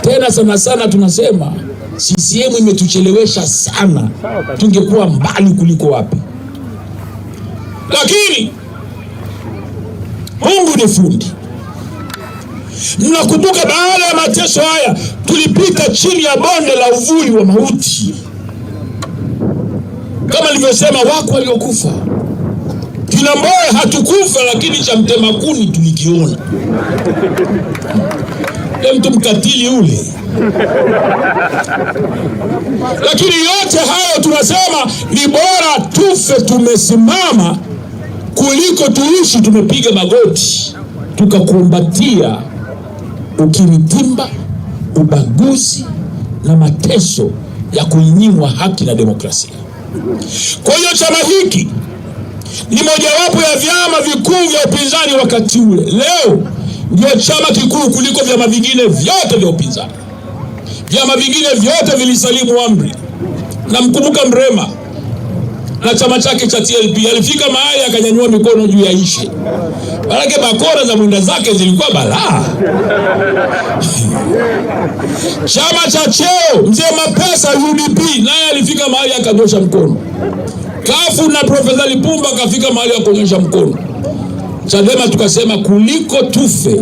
Tena sana sana tunasema CCM imetuchelewesha sana, tungekuwa mbali kuliko wapi. Lakini Mungu ni fundi. Mnakumbuka baada ya mateso haya tulipita chini ya bonde la uvuli wa mauti. Kama nilivyosema, wako waliokufa. Kina Mbowe hatukufa, lakini cha mtema kuni tulikiona. Mtu mkatili ule. Lakini yote hayo tunasema ni bora tufe tumesimama kuliko tuishi tumepiga magoti tukakumbatia ukiritimba, ubaguzi na mateso ya kuinyimwa haki na demokrasia. Kwa hiyo chama hiki ni mojawapo ya vyama vikuu vya upinzani wakati ule. Leo ndio chama kikuu kuliko vyama vingine vyote vya upinzani. Vyama vingine vyote vilisalimu amri. Na mkumbuka Mrema na chama chake cha TLP, alifika mahali akanyanyua mikono juu ya ishe. Barake bakora za mwenda zake zilikuwa balaa. Chama cha cheo mzee Mapesa UDP naye alifika mahali akanyosha mkono. Kafu na Profesa Lipumba akafika mahali akanyosha mkono. Chadema tukasema kuliko tufe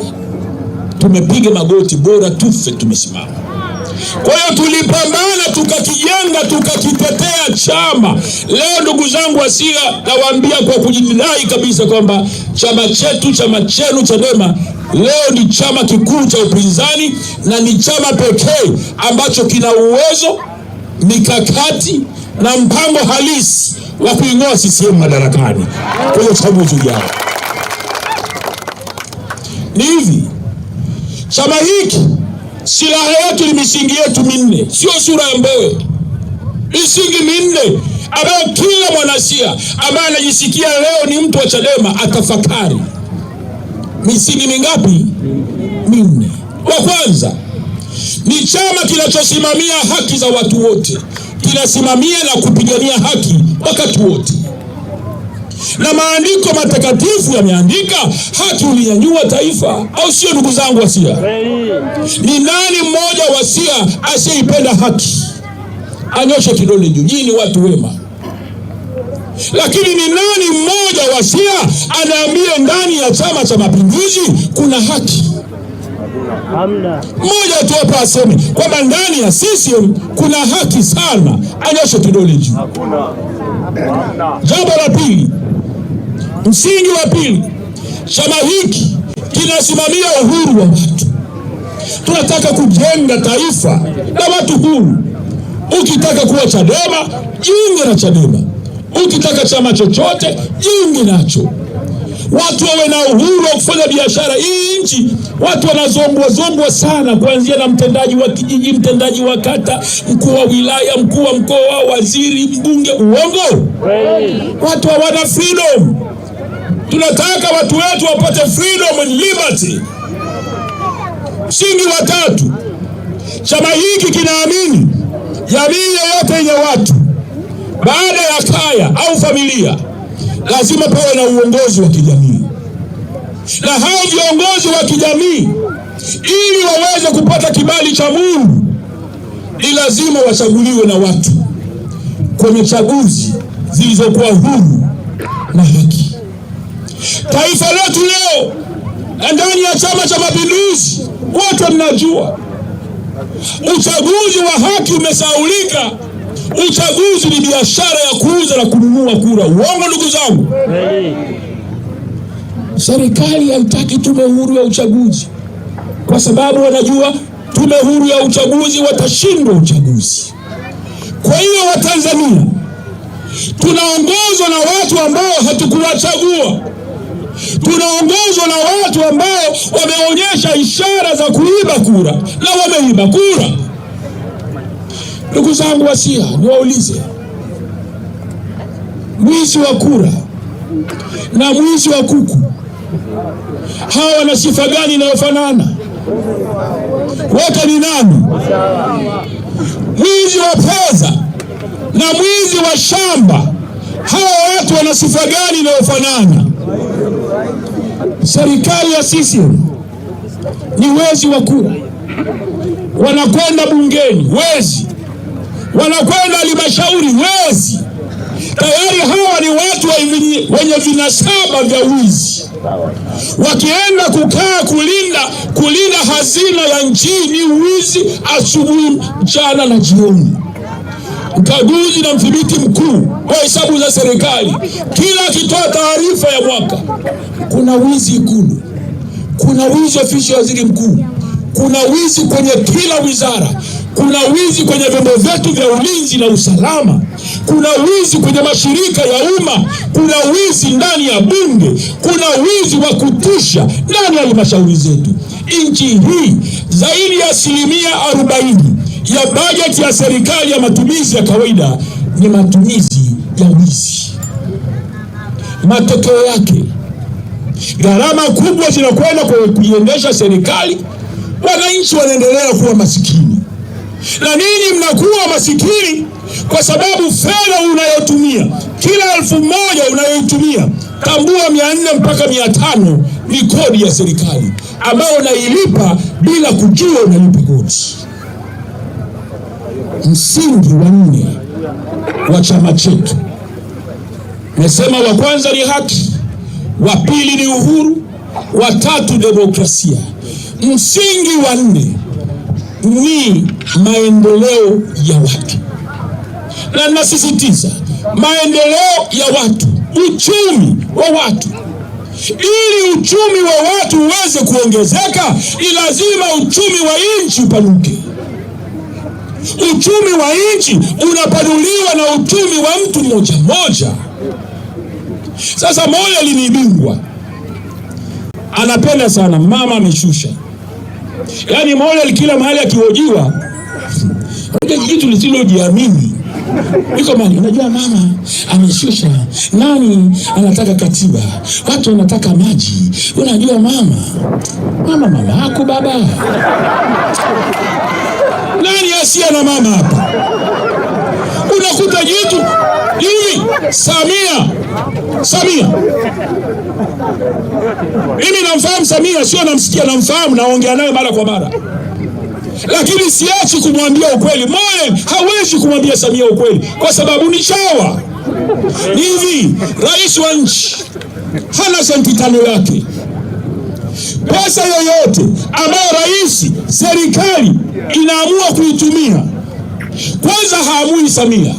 tumepiga magoti, bora tufe tumesimama. Kwa hiyo tulipambana, tukakijenga, tukakitetea chama. Leo ndugu zangu Wasia, nawaambia kwa kujidai kabisa kwamba chama chetu, chama chenu Chadema leo ni chama kikuu cha upinzani na ni chama pekee ambacho kina uwezo, mikakati na mpango halisi wa kuingoa CCM madarakani kwenye uchaguzi ujao. Ni hivi, chama hiki silaha yetu ni misingi yetu minne, sio sura ya Mbowe. Misingi minne ambayo kila mwanasia ambaye anajisikia leo ni mtu wa Chadema atafakari. Misingi mingapi? Minne. Wa kwanza ni chama kinachosimamia haki za watu wote, kinasimamia na kupigania haki wakati wote. Na maandiko matakatifu yameandika haki ulinyanyua taifa, au sio ndugu zangu Wasia? Ni nani mmoja Wasia asiyeipenda haki? Anyoshe kidole juu. Nyinyi watu wema. Lakini ni nani mmoja Wasia anaambia ndani ya Chama cha Mapinduzi kuna haki? Hamna. Mmoja tu hapa aseme kwamba ndani ya CCM kuna haki sana. Anyoshe kidole juu. Jambo la pili, msingi wa pili, chama hiki kinasimamia uhuru wa watu. Tunataka kujenga taifa la watu huru. Ukitaka kuwa Chadema, jiunge na Chadema. Ukitaka chama chochote, jiunge nacho. Watu wawe na uhuru wa kufanya biashara. Hii nchi watu wanazombwa sana, kuanzia na mtendaji wa kijiji, mtendaji wa kata, mkuu wa wilaya, mkuu wa mkoa, waziri, mbunge. Uongo? Watu hawana freedom. Tunataka watu wetu wapate freedom and liberty. Msingi wa tatu, chama hiki kinaamini jamii yoyote yenye watu, baada ya kaya au familia, lazima pawe na uongozi wa kijamii. Na hao viongozi wa kijamii, ili waweze kupata kibali cha Mungu, ni lazima wachaguliwe na watu kwenye chaguzi zilizokuwa huru na haki. Taifa letu leo ndani ya Chama cha Mapinduzi, wote mnajua uchaguzi wa haki umesahaulika. Uchaguzi ni biashara ya kuuza na kununua kura. Uongo ndugu zangu? Serikali haitaki tume huru ya uchaguzi, kwa sababu wanajua tume huru ya uchaguzi watashindwa uchaguzi. Kwa hiyo Watanzania tunaongozwa na watu ambao hatukuwachagua. Tunaongozwa na watu ambao wameonyesha ishara za kuiba kura na wameiba kura. Ndugu zangu Wasia, niwaulize, mwizi wa kura na mwizi wa kuku, hawa wana sifa gani inayofanana? Wote ni nani? Mwizi wa fedha na mwizi wa shamba, hawa watu wana sifa gani inayofanana? Serikali ya CCM ni wezi wa kura, wanakwenda bungeni wezi, wanakwenda halmashauri wezi. Tayari hawa ni watu wenye vinasaba vya wizi, wakienda kukaa kulinda hazina ya nchini, wizi asubuhi, mchana na jioni. Mkaguzi na mdhibiti mkuu wa hesabu za serikali kila akitoa taarifa ya mwaka, kuna wizi Ikulu, kuna wizi ofisi ya waziri mkuu, kuna wizi kwenye kila wizara, kuna wizi kwenye vyombo vyetu vya ulinzi na usalama, kuna wizi kwenye mashirika ya umma, kuna wizi ndani ya bunge, kuna wizi wa kutisha ndani ya halmashauri zetu. Nchi hii zaidi ya 40% ya bajeti ya serikali ya matumizi ya kawaida ni matumizi ya wizi. Matokeo yake, gharama kubwa zinakwenda kwa kuiendesha serikali, wananchi wanaendelea kuwa masikini. Na ninyi mnakuwa masikini kwa sababu fedha unayotumia, kila 1,000 unayoitumia, tambua 400 mpaka 500 ni kodi ya serikali ambayo unailipa bila kujua unalipa kodi. Msingi wa 4 wa chama chetu, nasema wa kwanza ni haki, wa pili ni uhuru, wa tatu demokrasia. Msingi wa 4 ni maendeleo ya watu, na nasisitiza maendeleo ya watu, uchumi wa watu. Ili uchumi wa watu uweze kuongezeka, ni lazima uchumi wa nchi upanuke. Uchumi wa nchi unapanuliwa na uchumi wa mtu mmoja mmoja. Sasa moja linibingwa anapenda sana mama ameshusha, yaani moja kila mahali akihojiwa kitu lisilojiamini iko mali, unajua mama ameshusha, nani anataka katiba, watu wanataka maji, unajua mama hako baba. Nani asiye na mama hapa? Unakuta jitu hivi Samia. Mimi namfahamu Samia, sio namsikia, namfahamu, naongea naye mara kwa mara, lakini siachi kumwambia ukweli. Moyo hawezi kumwambia Samia ukweli kwa sababu ni chawa. Hivi rais wa nchi hana senti 5 yake. Pesa yoyote ambayo serikali inaamua kuitumia, kwanza haamui Samia.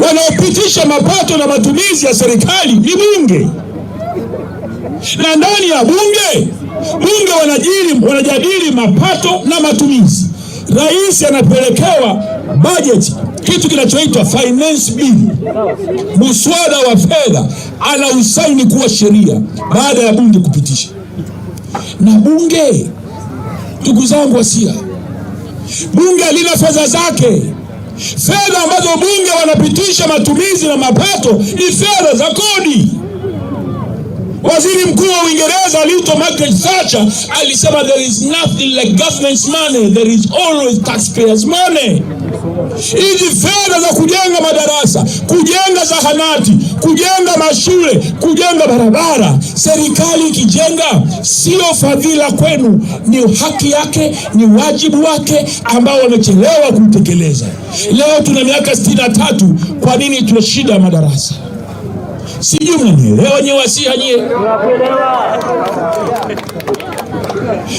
Wanaopitisha mapato na matumizi ya serikali ni bunge, na ndani ya bunge wanajadili mapato na matumizi. Rais anapelekewa budget, kitu kinachoitwa finance bill, muswada wa fedha, anausaini kuwa sheria baada ya bunge kupitisha. Na bunge, ndugu zangu wasia, bunge halina fedha zake. Fedha ambazo bunge wanapitisha matumizi na mapato ni fedha za kodi. Waziri Mkuu wa Uingereza aliitwa Margaret Thatcher alisema there is nothing like government's money, there is always taxpayers money. Hizi fedha za kujenga madarasa, kujenga zahanati, kujenga mashule, kujenga barabara, serikali ikijenga sio fadhila kwenu, ni haki yake, ni wajibu wake ambao wamechelewa kutekeleza. Leo tuna miaka 63, kwa nini tuna shida ya madarasa? Sijui mnanielewa nyewe, wasia nyewe.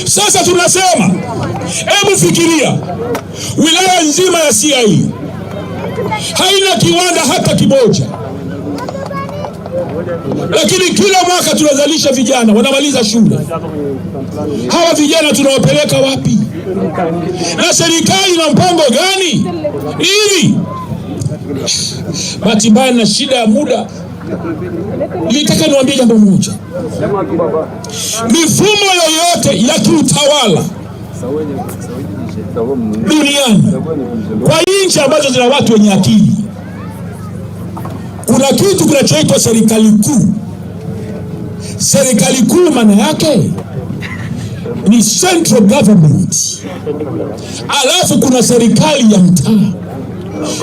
Sasa tunasema, hebu fikiria wilaya nzima ya Siaya haina kiwanda hata kimoja, lakini kila mwaka tunazalisha vijana wanamaliza shule. Hawa vijana tunawapeleka wapi? Na serikali na mpango gani? Ili bahati mbaya na shida ya muda, nitaka niwaambie jambo moja. Mifumo yoyote ya kiutawala duniani, kwa nchi ambazo zina watu wenye akili, kuna kitu kinachoitwa serikali kuu. Serikali kuu maana yake ni central government, alafu kuna serikali ya mtaa.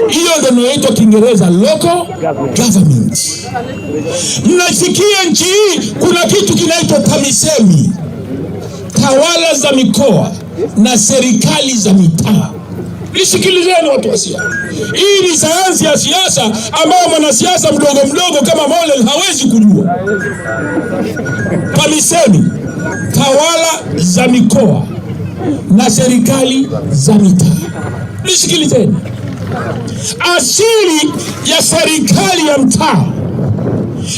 Hiyo ndio inaitwa Kiingereza local government. Mnasikia nchi hii kuna kitu kinaitwa TAMISEMI, tawala za mikoa. na serikali za mitaa. Nisikilizeni watu wa siasa. Hii ni sayansi ya siasa ambayo mwanasiasa mdogo mdogo kama Mollel hawezi kujua. TAMISEMI, tawala za mikoa na serikali za mitaa. Nisikilizeni. Asili ya serikali ya mtaa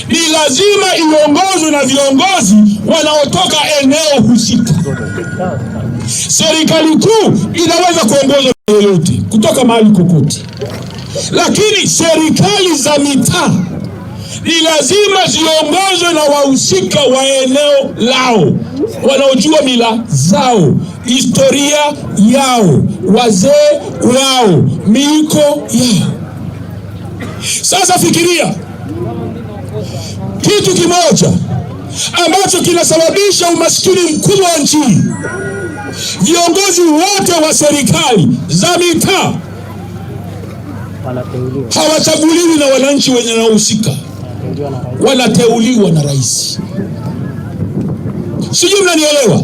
ni lazima iongozwe na viongozi wanaotoka eneo husika. Serikali kuu inaweza kuongozwa na yoyote kutoka mahali kokote, lakini serikali za mitaa ni lazima ziongozwe na wahusika wa eneo lao, wanaojua mila zao, historia yao, wazee wao, miiko yao. Sasa fikiria kitu kimoja ambacho kinasababisha umaskini mkubwa wa nchi. Viongozi wote wa serikali za mitaa hawachaguliwi na wananchi wenye wanaohusika, wanateuliwa na rais. Sijui mnanielewa?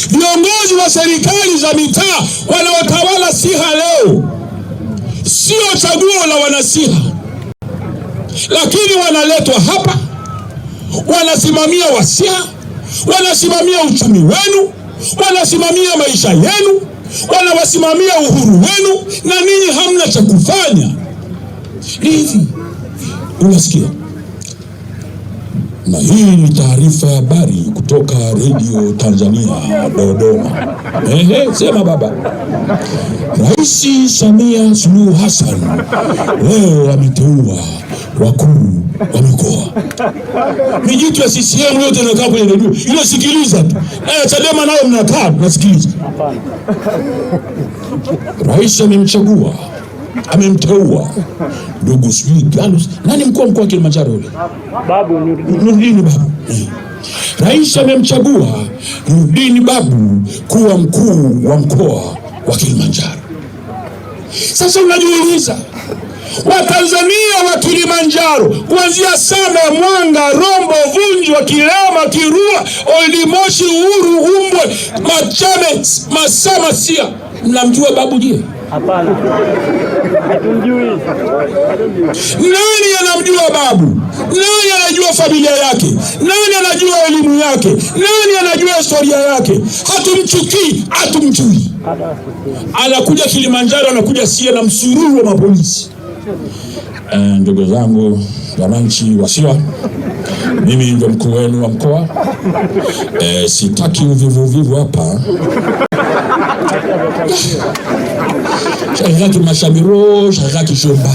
Viongozi wa serikali za mitaa wanaotawala Siha leo sio chaguo la wanasiha, lakini wanaletwa hapa, wanasimamia Wasiha, wanasimamia uchumi wenu, wanasimamia maisha yenu, wanawasimamia uhuru wenu, na ninyi hamna cha kufanya. Hivi unasikia? Na hii ni taarifa ya habari kutoka Radio Tanzania Dodoma. Sema baba. Rais Samia Suluhu Hassan leo ameteua wakuu wa mikoa. Mijitu ya CCM yote inakaa kwenye redio. Inasikiliza tu. Chadema nao mnakaa nasikiliza. Rais amemchagua, amemteua ndugu Galus. Nani mkuu wa mkoa wa Kilimanjaro yule? Babu Nurdin Babu. Rais amemchagua Nurdin Babu kuwa mkuu wa mkoa wa Kilimanjaro. Sasa unajiuliza, Watanzania wa Kilimanjaro kuanzia Same, Mwanga, Rombo, Vunjwa, Kilema, Kirua, Oldimoshi, Uhuru, Umbwe, Machame, Masama, Sia, mnamjua Babu je? Hapana. Hatumjui. Nani anamjua Babu? Nani anajua familia yake? Nani anajua elimu yake? Nani anajua historia yake? Hatumchukii, hatumjui. Anakuja Kilimanjaro, anakuja Sia na msururu wa mapolisi. Ndugu zangu wananchi wa Sia, mimi ndio mkuu wenu wa mkoa. Sitaki uvivu hapa. Shagaki Mashamiro, Shagaki Shomba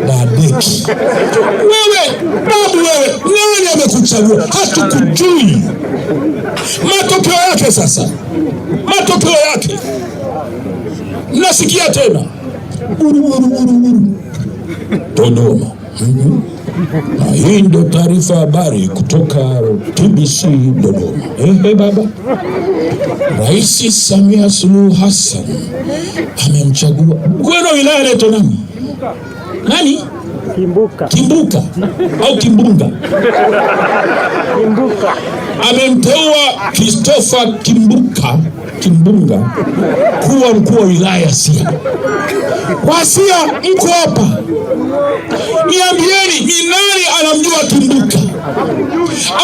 Badeki. Wewe Babu, wewe nani amekuchagua? Hatukujui. Matokeo yake sasa, matokeo yake nasikia tena Dodoma. Na hii ndio taarifa habari kutoka TBC Dodoma. Baba, Rais Samia Suluhu Hassan amemchagua kwenu wilaya inaitwa nani? Nani? Kimbuka au Kimbunga? Kimbuka. Amemteua Christopher Kimbunga kuwa mkuu wa wilaya Sia. Wasia mko hapa, niambieni ni nani anamjua Kimbuka?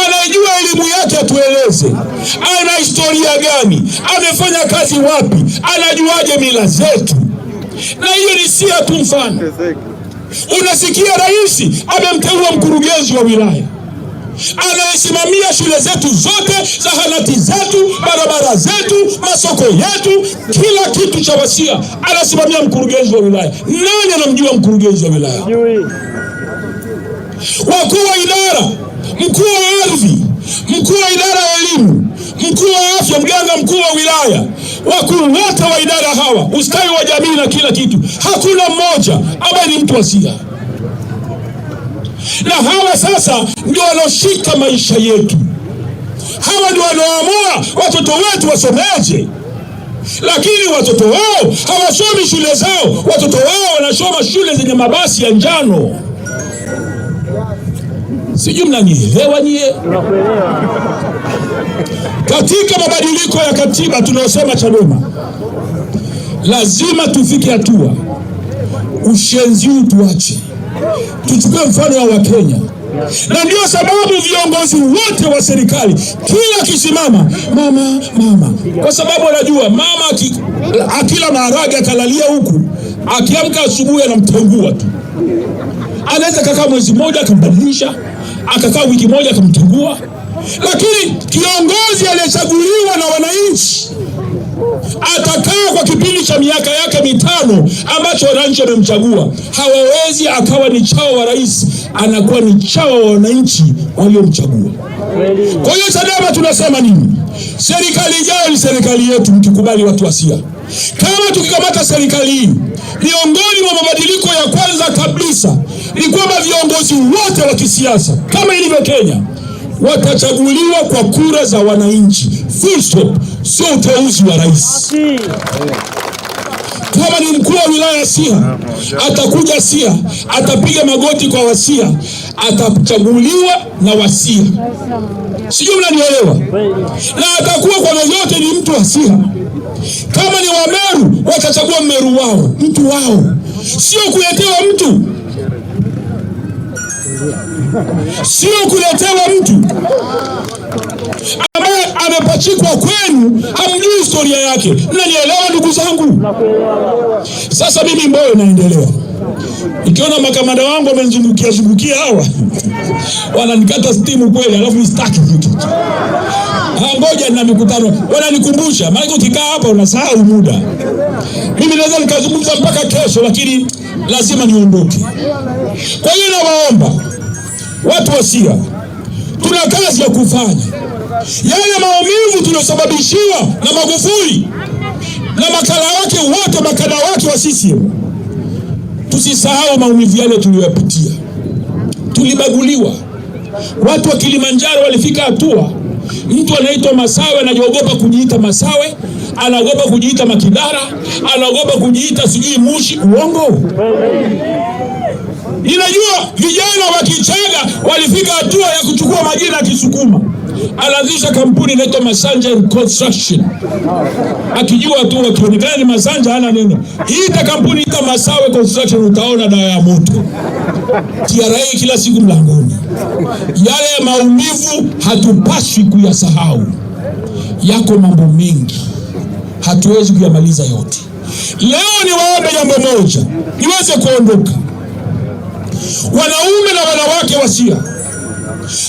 Anajua elimu yake, atueleze. Ana historia gani? Amefanya kazi wapi? Anajuaje mila zetu? Na hiyo ni Sia tu mfano. Unasikia rais amemteua mkurugenzi wa wilaya anayesimamia shule zetu zote, zahanati zetu, barabara zetu, masoko yetu, kila kitu cha Wasia anasimamia mkurugenzi wa wilaya. Nani anamjua mkurugenzi wa wilaya? Wakuu wa idara, mkuu wa ardhi, mkuu wa idara ya elimu, mkuu wa afya, mganga mkuu wa wilaya, wakuu wote wa idara hawa, ustawi wa jamii na kila kitu, hakuna mmoja ambaye ni mtu wa Sia. Na hawa sasa ndio wanaoshika maisha yetu. Hawa ndio wanaoamua watoto wetu wasomeje. Lakini watoto wao hawasomi shule zao, watoto wao wanasoma shule zenye mabasi ya njano. Sijui mnanielewa nyie? Katika mabadiliko ya katiba tunayosema Chadema, lazima tufike hatua ushenzi huu tuache. Tuchukue mfano wa Wakenya, na ndio sababu viongozi wote wa serikali kila kisimama mama mama, kwa sababu anajua mama akila maharage akalalia huku, akiamka asubuhi anamtengua tu. Anaweza kakaa mwezi mmoja akambadilisha, akakaa wiki moja akamtengua. Lakini kiongozi aliyechaguliwa na wananchi atakaa kwa kipindi cha miaka yake 5 ambacho wananchi wamemchagua. Hawawezi akawa ni chawa wa rais, anakuwa ni chawa wa wananchi waliomchagua. Kwa hiyo Chadema tunasema nini? Serikali ijayo ni serikali yetu, mkikubali watu wa Siha. Kama tukikamata serikali hii, miongoni mwa mabadiliko ya kwanza kabisa ni kwamba viongozi wote wa kisiasa kama ilivyo Kenya watachaguliwa kwa kura za wananchi, full stop, sio uteuzi wa rais. Kama ni mkuu wa wilaya ya Siha, atakuja Siha, atapiga magoti kwa Wasiha, atachaguliwa na Wasiha. Sijui mnanielewa? Na atakuwa kwa yoyote ni mtu wa Siha. Kama ni Wameru, watachagua Mmeru wao, mtu wao, sio kuletewa mtu, sio kuletewa mtu ambaye amepachikwa kwenu, hamjui historia yake. Mnanielewa ndugu zangu? Sasa mimi Mbowe naendelea, nikiona makamanda wangu wamenizungukia hawa wananikata stimu kweli, alafu nistaki kitu. Ngoja na mikutano wananikumbusha, maana ukikaa hapa unasahau muda. Mimi naweza nikazungumza mpaka kesho, lakini lazima niondoke. Kwa hiyo nawaomba watu wa Siha, tuna kazi ya kufanya. Yale maumivu tuliosababishiwa na Magufuli na makala wake wote, makada wake wa CCM, tusisahau maumivu yale tuliyopitia. Tulibaguliwa. Watu wa Kilimanjaro walifika hatua mtu anaitwa Masawe anaogopa kujiita Masawe, anaogopa kujiita Makidara, anaogopa kujiita sijui Mushi. Uongo. Inajua vijana wa Kichaga walifika hatua ya kuchukua majina ya Kisukuma. Anaanzisha kampuni inaitwa Masanja Construction. Akijua tu akionekana ni Masanja hana neno. Ita kampuni ita Masawe Construction, utaona dawa ya moto. TRA kila siku mlangoni. Yale maumivu hatupaswi kuyasahau. Yako mambo mengi, hatuwezi kuyamaliza yote. Leo ni waombe jambo moja niweze kuondoka. Wanaume na wanawake wa Siha,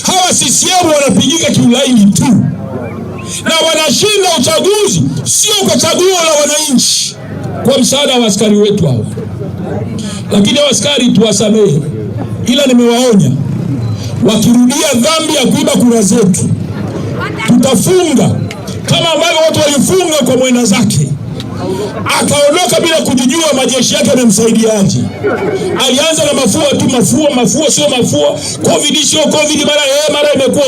hawa CCM wanapigika kiulaini tu na wanashinda uchaguzi, sio kwa chaguo la wananchi, kwa msaada wa askari wetu hawa. Lakini askari tuwasamehe, ila nimewaonya, wakirudia dhambi ya kuiba kura zetu tutafunga, kama ambavyo watu walifunga kwa mwenda zake akaondoka bila kujijua majeshi yake yamemsaidiaje. Alianza na mafua tu, mafua sio mafua, covid sio covid, mara imekuwa